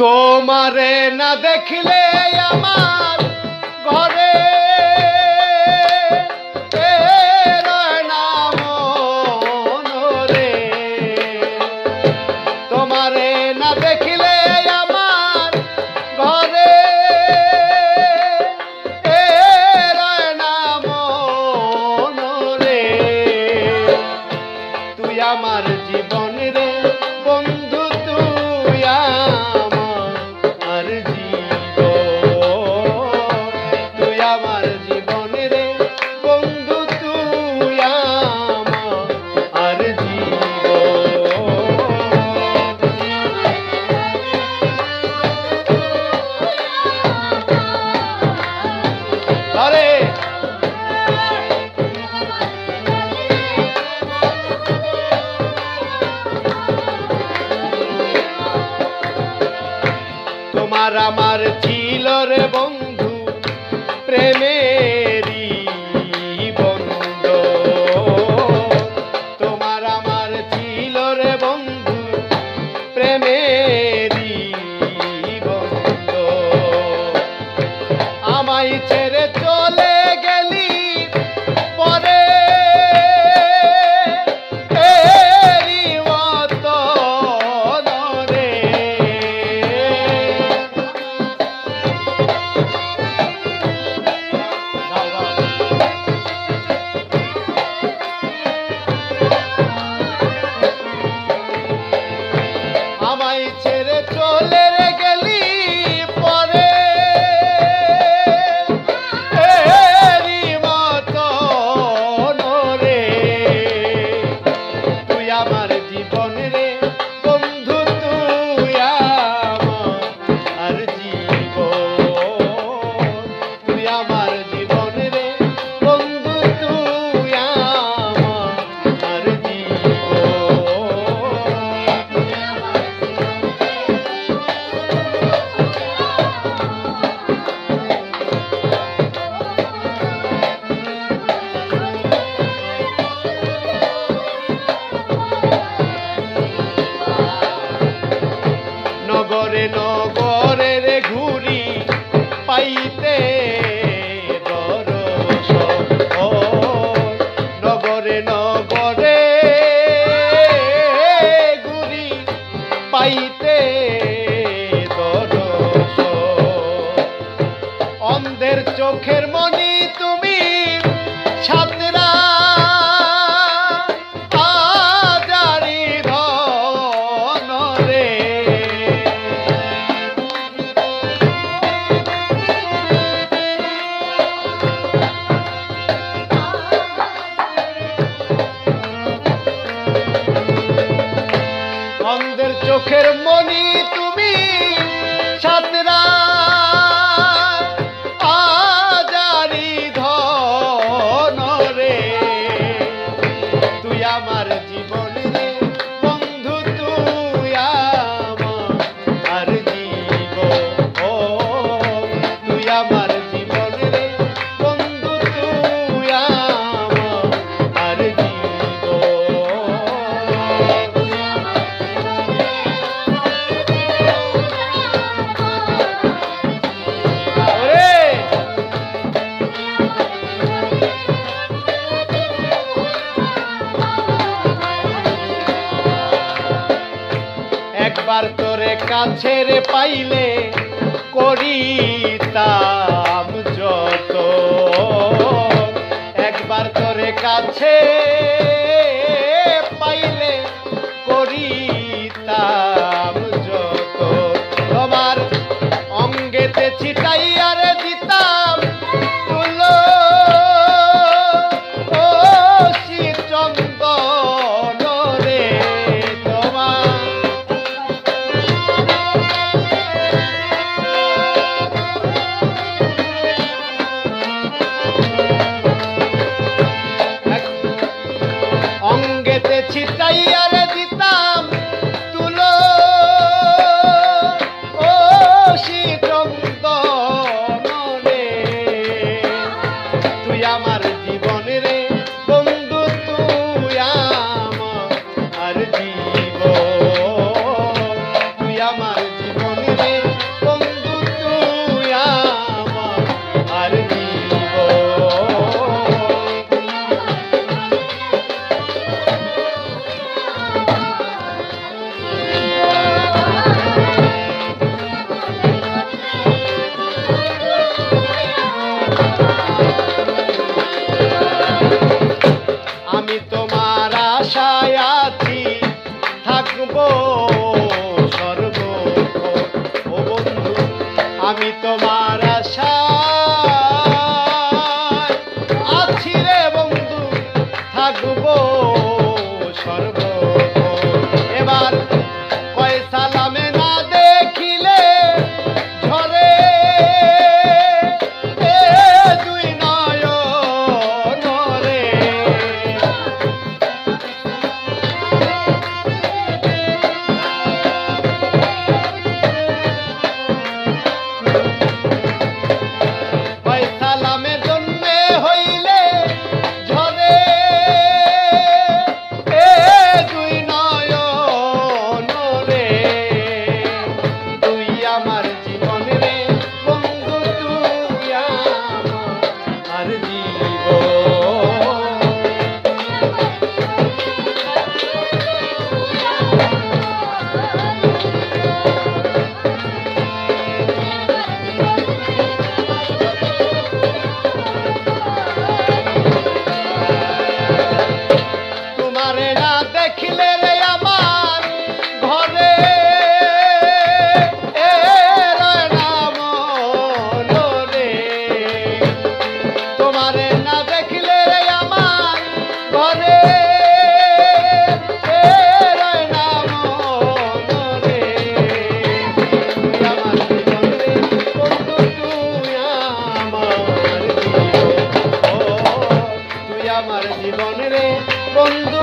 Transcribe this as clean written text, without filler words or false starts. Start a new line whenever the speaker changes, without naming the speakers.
তোমারে না দেখলে আমার ঘরে রয় না মন রে। তোমারে না দেখলে আমার ঘরে রয় না মন রে। তুই আমার জীবন রে বন্ধু, তুই আমার জীবন, তুই আমার জীবন রে বন্ধু, তুই আমার জীবন। আরে তোমার আমার ছিল রে বন্ধু প্রেমেরই বন্ধ। তোমার আমার ছিল রে বন্ধু প্রেমেরই বন্ধ। আমায় ছেড়ে চলে গেলি পরে আমায় ছেড়ে চলে গেলি পরে এরি মতন রে। তুই আমার জীবন রে বন্ধু, তুই আমার জীবন, তুই আমার জীবন রে বন্ধু, তুই আমার নগরে নগরে রে ঘুরি পাইতে দর্শন। নগরে নগরে ঘুরি পাইতে দর্শন। অন্ধের চোখের মনি তুমি ছাত্রা আজারি ধন রে। অন্ধের চোখের মনি তুমি ছাত্রা আজারি ধন রে। তুই আমার জীবন রে বন্ধু, তুই আমার জীবন, তুই আমার জীবন রে বন্ধু, তুই আমার একবার তোরে কাছে রে পাইলে করিতাম যত। একবার তোরে কাছে পাইলে করিতাম যত। তোমার অঙ্গেতে ছিটাইয়া রে দিতাম তুলো ও চন্দন রে। তোমার রে বন্ধু